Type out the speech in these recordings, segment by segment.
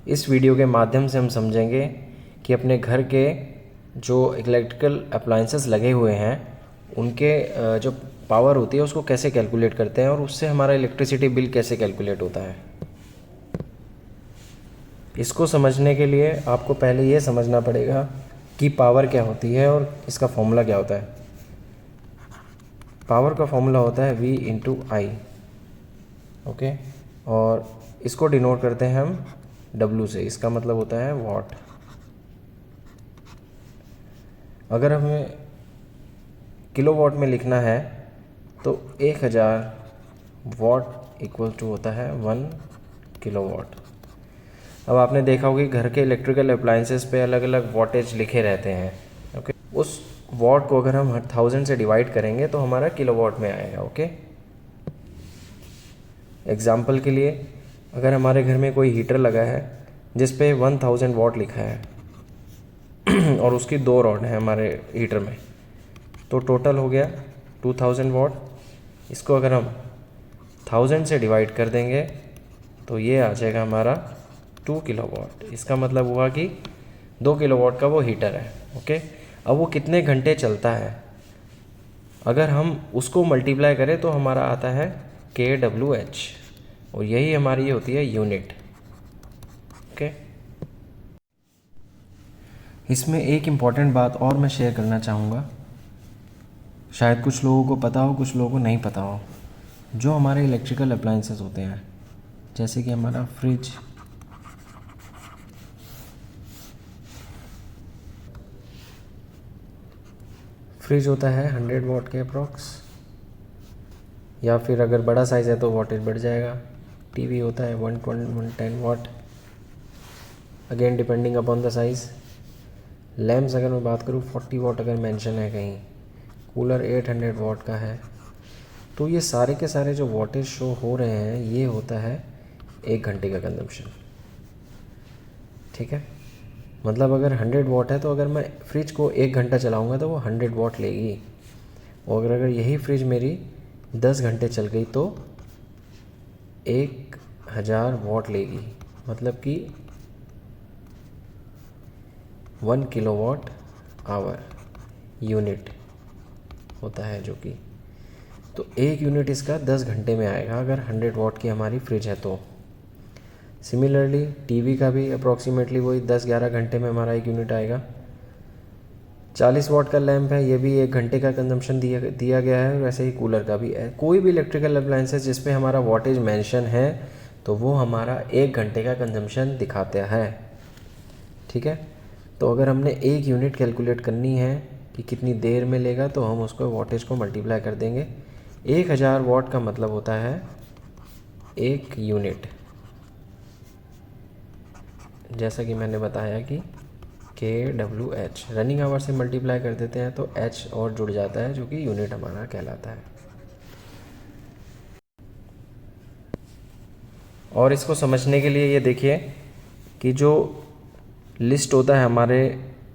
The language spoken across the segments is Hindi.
इस वीडियो के माध्यम से हम समझेंगे कि अपने घर के जो इलेक्ट्रिकल अप्लायंसेस लगे हुए हैं उनके जो पावर होती है उसको कैसे कैलकुलेट करते हैं और उससे हमारा इलेक्ट्रिसिटी बिल कैसे कैलकुलेट होता है। इसको समझने के लिए आपको पहले ये समझना पड़ेगा कि पावर क्या होती है और इसका फॉर्मूला क्या होता है। पावर का फॉर्मूला होता है V इंटू आई। ओके, और इसको डिनोट करते हैं हम W से। इसका मतलब होता है वॉट। अगर हमें किलोवाट में लिखना है तो 1000 वाट इक्वल टू होता है 1 किलोवाट। अब आपने देखा होगा कि घर के इलेक्ट्रिकल अप्लायंसेस पे अलग अलग वाटेज लिखे रहते हैं। ओके, उस वाट को अगर हम 1000 से डिवाइड करेंगे तो हमारा किलोवाट में आएगा। ओके, एग्जाम्पल के लिए अगर हमारे घर में कोई हीटर लगा है जिस पे 1000 वाट लिखा है और उसकी 2 रॉड हैं हमारे हीटर में, तो टोटल हो गया 2000 वाट। इसको अगर हम 1000 से डिवाइड कर देंगे तो ये आ जाएगा हमारा 2 किलोवाट। इसका मतलब हुआ कि 2 किलोवाट का वो हीटर है। ओके, अब वो कितने घंटे चलता है अगर हम उसको मल्टीप्लाई करें तो हमारा आता है kWh, और यही हमारी होती है यूनिट। ओके, इसमें एक इम्पॉर्टेंट बात और मैं शेयर करना चाहूँगा, शायद कुछ लोगों को पता हो कुछ लोगों को नहीं पता हो। जो हमारे इलेक्ट्रिकल अप्लायंसेस होते हैं जैसे कि हमारा फ्रिज, होता है 100 वाट के अप्रॉक्स, या फिर अगर बड़ा साइज़ है तो वाटेज बढ़ जाएगा। टीवी होता है 110 watt, again depending upon the size. Lamps अगर मैं बात करूँ 40 वाट अगर मेंशन है कहीं, कूलर 800 वाट का है। तो ये सारे के सारे जो वाटेज शो हो रहे हैं ये होता है 1 घंटे का कंजम्पशन। ठीक है, मतलब अगर 100 वाट है तो अगर मैं फ्रिज को 1 घंटा चलाऊंगा तो वो 100 वाट लेगी। और अगर यही फ्रिज मेरी 10 घंटे चल गई तो 1000 वाट लेगी, मतलब कि 1 किलोवाट आवर यूनिट होता है, जो कि तो 1 यूनिट इसका 10 घंटे में आएगा अगर 100 वाट की हमारी फ्रिज है तो। सिमिलरली टीवी का भी अप्रॉक्सीमेटली वही 10-11 घंटे में हमारा 1 यूनिट आएगा। 40 वाट का लैंप है, ये भी 1 घंटे का कंजम्पशन दिया गया है। वैसे ही कूलर का भी है। कोई भी इलेक्ट्रिकल अप्लायंसेस जिस पे हमारा वाटेज मेंशन है तो वो हमारा 1 घंटे का कंजम्पशन दिखाता है। ठीक है, तो अगर हमने 1 यूनिट कैलकुलेट करनी है कि कितनी देर में लेगा तो हम उसको वाटेज को मल्टीप्लाई कर देंगे। 1000 वाट का मतलब होता है 1 यूनिट, जैसा कि मैंने बताया कि kWh रनिंग आवर से मल्टीप्लाई कर देते हैं तो h और जुड़ जाता है जो कि यूनिट हमारा कहलाता है। और इसको समझने के लिए ये देखिए कि जो लिस्ट होता है हमारे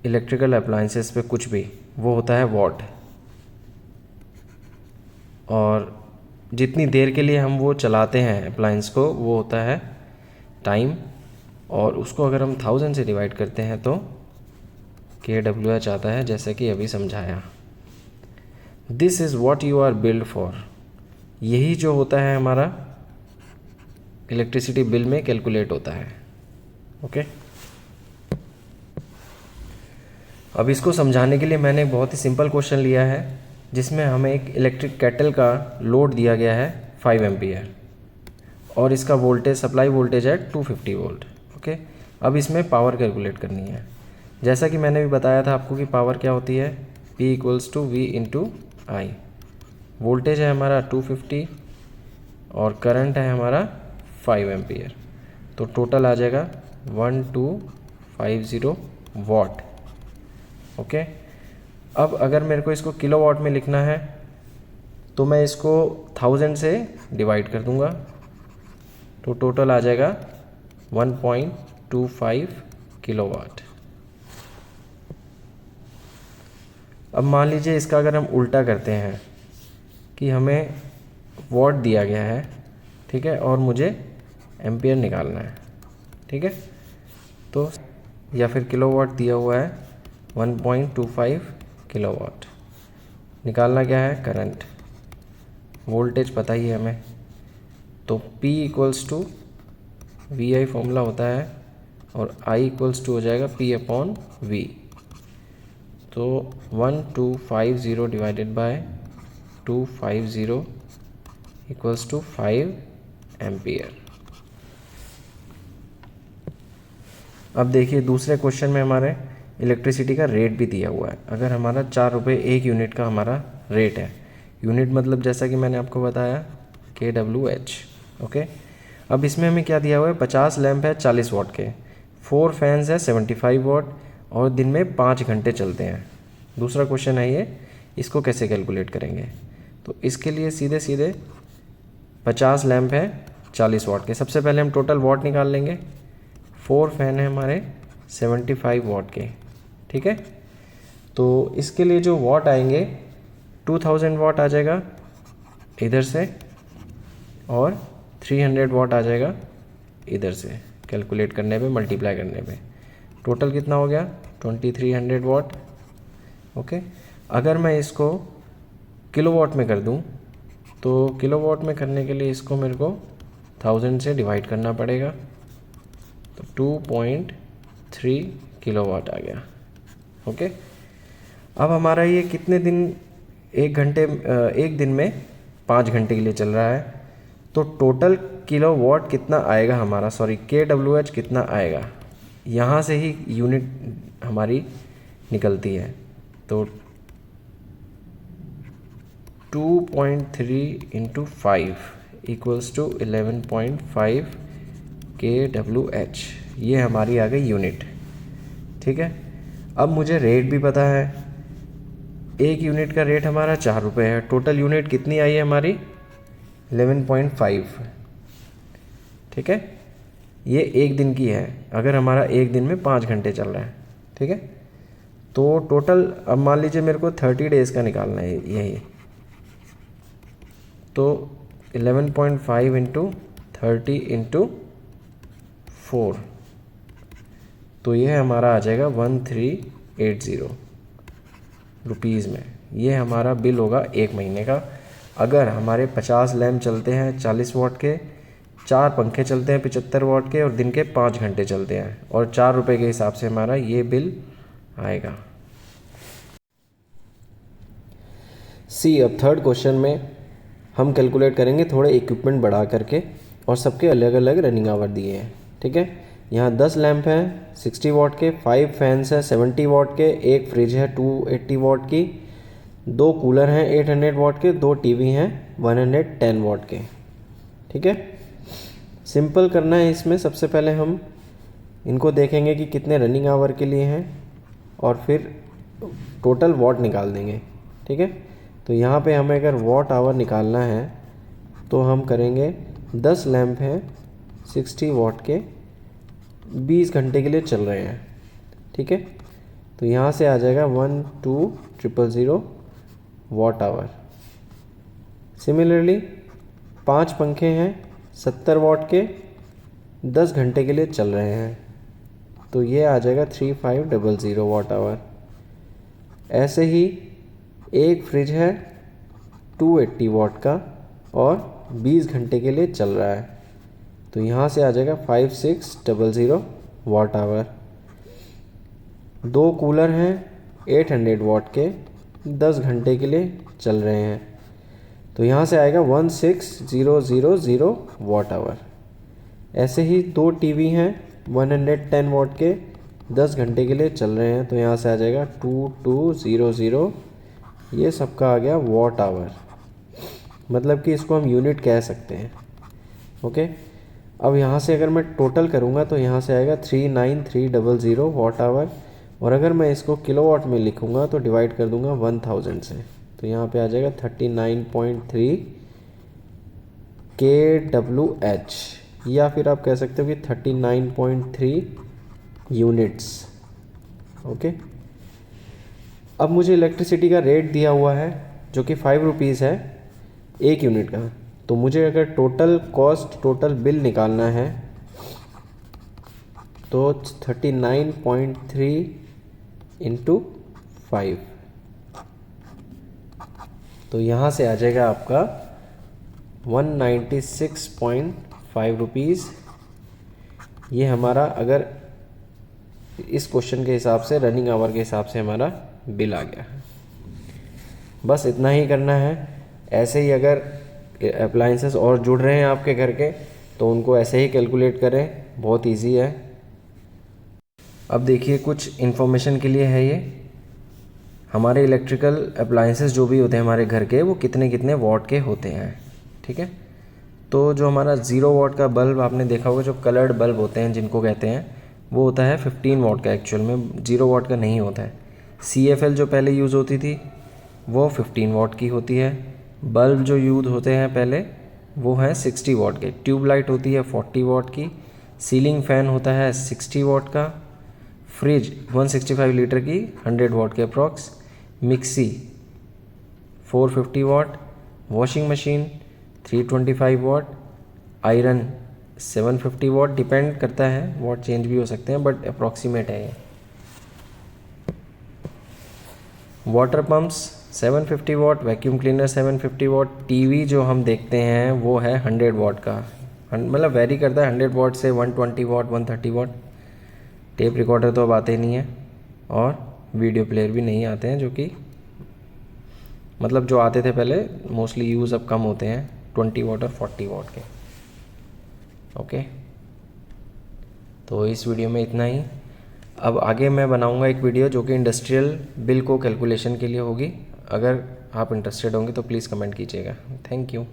इलेक्ट्रिकल अप्लायंसेस पे कुछ भी, वो होता है वॉट, और जितनी देर के लिए हम वो चलाते हैं अप्लायंस को वो होता है टाइम, और उसको अगर हम 1000 से डिवाइड करते हैं तो kWh आता है, जैसे कि अभी समझाया। This is what you are build for, यही जो होता है हमारा इलेक्ट्रिसिटी बिल में कैलकुलेट होता है। ओके, अब इसको समझाने के लिए मैंने बहुत ही सिंपल क्वेश्चन लिया है जिसमें हमें एक इलेक्ट्रिक केटल का लोड दिया गया है 5 एम्पियर और इसका वोल्टेज, सप्लाई वोल्टेज है 250 वोल्ट। ओके, अब इसमें पावर कैलकुलेट करनी है। जैसा कि मैंने भी बताया था आपको कि पावर क्या होती है, P equals to V into I. Voltage है हमारा 250 और करंट है हमारा 5 एम्पियर, तो टोटल आ जाएगा 1250 वाट। ओके, अब अगर मेरे को इसको किलोवाट में लिखना है तो मैं इसको 1000 से डिवाइड कर दूंगा तो टोटल आ जाएगा 1.25 किलोवाट। अब मान लीजिए इसका अगर हम उल्टा करते हैं कि हमें वाट दिया गया है, ठीक है, और मुझे एम्पियर निकालना है। ठीक है, तो या फिर किलोवाट दिया हुआ है 1.25 किलोवाट। निकालना क्या है? करंट। वोल्टेज पता ही है हमें, तो P equals to VI formula होता है और I इक्वल्स टू हो जाएगा P अपॉन V। तो 1250 divided by 250 equals to 5 ampere. अब देखिए दूसरे क्वेश्चन में हमारे इलेक्ट्रिसिटी का रेट भी दिया हुआ है। अगर हमारा 4 रुपये 1 यूनिट का हमारा रेट है, यूनिट मतलब जैसा कि मैंने आपको बताया kWh, ओके। अब इसमें हमें क्या दिया हुआ है? 50 लैंप है 40 वाट के, 4 फैंस है 75 वाट और दिन में 5 घंटे चलते हैं। दूसरा क्वेश्चन है ये, इसको कैसे कैलकुलेट करेंगे? तो इसके लिए सीधे सीधे 50 लैंप है 40 वाट के, सबसे पहले हम टोटल वाट निकाल लेंगे। 4 फैन है हमारे 75 वाट के, ठीक है। तो इसके लिए जो वाट आएंगे 2000 वाट आ जाएगा इधर से और 300 वाट आ जाएगा इधर से, कैलकुलेट करने पे, मल्टीप्लाई करने पे टोटल कितना हो गया? 2300 वाट, ओके। अगर मैं इसको किलोवाट में कर दूं तो किलोवाट में करने के लिए इसको मेरे को 1000 से डिवाइड करना पड़ेगा, तो 2.3 किलोवाट आ गया, ओके। अब हमारा ये कितने दिन, एक दिन में 5 घंटे के लिए चल रहा है, तो टोटल किलोवाट कितना आएगा हमारा, सॉरी kWh कितना आएगा, यहाँ से ही यूनिट हमारी निकलती है। तो 2.3 इंटू 5 इक्वल्स टू 11.5 kWh, ये हमारी आ गई यूनिट, ठीक है। अब मुझे रेट भी पता है, एक यूनिट का रेट हमारा 4 रुपये है, टोटल यूनिट कितनी आई है हमारी? 11.5, ठीक है। ये एक दिन की है, अगर हमारा एक दिन में 5 घंटे चल रहा है, ठीक है। तो टोटल अब मान लीजिए मेरे को 30 डेज़ का निकालना है यही, तो 11.5 इंटू 30 इंटू 4, तो ये हमारा आ जाएगा 1380 रुपीज़ में। ये हमारा बिल होगा एक महीने का। अगर हमारे 50 लैम्प चलते हैं 40 वाट के, 4 पंखे चलते हैं 75 वाट के और दिन के 5 घंटे चलते हैं, और 4 रुपये के हिसाब से हमारा ये बिल आएगा। सी, अब थर्ड क्वेश्चन में हम कैलकुलेट करेंगे थोड़े इक्विपमेंट बढ़ा करके, और सबके अलग अलग रनिंग आवर दिए हैं, ठीक है। यहाँ 10 लैंप हैं 60 वाट के, 5 फैंस हैं 70 वाट के, एक फ्रिज है 280 वाट की, 2 कूलर हैं 800 वाट के, 2 टीवी हैं 110 वाट के, ठीक है। सिंपल करना है इसमें, सबसे पहले हम इनको देखेंगे कि कितने रनिंग आवर के लिए हैं और फिर टोटल वाट निकाल देंगे, ठीक है। तो यहाँ पे हमें अगर वाट आवर निकालना है तो हम करेंगे 10 लैंप हैं 60 वाट के, 20 घंटे के लिए चल रहे हैं, ठीक है। तो यहाँ से आ जाएगा 12000 वाट आवर। सिमिलरली 5 पंखे हैं 70 वाट के, 10 घंटे के लिए चल रहे हैं, तो ये आ जाएगा 3500 वाट आवर। ऐसे ही एक फ्रिज है 280 वाट का और 20 घंटे के लिए चल रहा है, तो यहाँ से आ जाएगा 5600 वाट आवर। 2 कूलर हैं 800 वाट के, 10 घंटे के लिए चल रहे हैं, तो यहाँ से आएगा 16000 वाट आवर। ऐसे ही 2 टीवी हैं 110 वाट के, 10 घंटे के लिए चल रहे हैं, तो यहाँ से आ जाएगा 2200, ये सबका आ गया वाट आवर, मतलब कि इसको हम यूनिट कह सकते हैं, ओके। अब यहाँ से अगर मैं टोटल करूँगा तो यहाँ से आएगा 39300 वाट आवर, और अगर मैं इसको किलोवाट में लिखूँगा तो डिवाइड कर दूँगा 1000 से, तो यहाँ पे आ जाएगा 39.3 kWh, या फिर आप कह सकते हो कि 39.3 यूनिट्स, ओके। अब मुझे इलेक्ट्रिसिटी का रेट दिया हुआ है जो कि 5 रुपीज़ है एक यूनिट का, तो मुझे अगर टोटल कॉस्ट, टोटल बिल निकालना है तो 39.3 इंटू 5, तो यहाँ से आ जाएगा आपका 196.5 रुपीज़। ये हमारा अगर इस क्वेश्चन के हिसाब से रनिंग आवर के हिसाब से हमारा बिल आ गया है। बस इतना ही करना है। ऐसे ही अगर अप्लायंसेस और जुड़ रहे हैं आपके घर के तो उनको ऐसे ही कैलकुलेट करें, बहुत इजी है। अब देखिए कुछ इन्फॉर्मेशन के लिए है ये, हमारे इलेक्ट्रिकल अप्लायंसेस जो भी होते हैं हमारे घर के वो कितने कितने वॉट के होते हैं, ठीक है। तो जो हमारा 0 वॉट का बल्ब आपने देखा होगा, जो कलर्ड बल्ब होते हैं जिनको कहते हैं, वो होता है 15 वॉट का, एक्चुअल में 0 वॉट का नहीं होता है। CFL जो पहले यूज़ होती थी वो 15 वॉट की होती है। बल्ब जो यूज़ होते हैं पहले वो हैं 60 वॉट के। ट्यूबलाइट होती है 40 वॉट की। सीलिंग फ़ैन होता है 60 वॉट का। फ्रिज 165 लीटर की 100 वॉट के approx. Mixie 450 what. Washing machine 325 what. Iron 750 what, depend करता है, वॉट चेंज भी हो सकते हैं बट अप्रॉक्सीमेट है ये। Water pumps 750 what. Vacuum cleaner 750 what. TV जो हम देखते हैं वो है 100 वॉट का, मतलब वेरी करता है 100 वॉट से 120 वॉट 130 वॉट। टेप रिकॉर्डर तो अब आते ही नहीं है और वीडियो प्लेयर भी नहीं आते हैं, जो कि मतलब जो आते थे पहले मोस्टली यूज़ अब कम होते हैं 20 वॉट और 40 वॉट के। ओके, तो इस वीडियो में इतना ही। अब आगे मैं बनाऊंगा एक वीडियो जो कि इंडस्ट्रियल बिल को कैलकुलेशन के लिए होगी। अगर आप इंटरेस्टेड होंगे तो प्लीज़ कमेंट कीजिएगा। Thank you.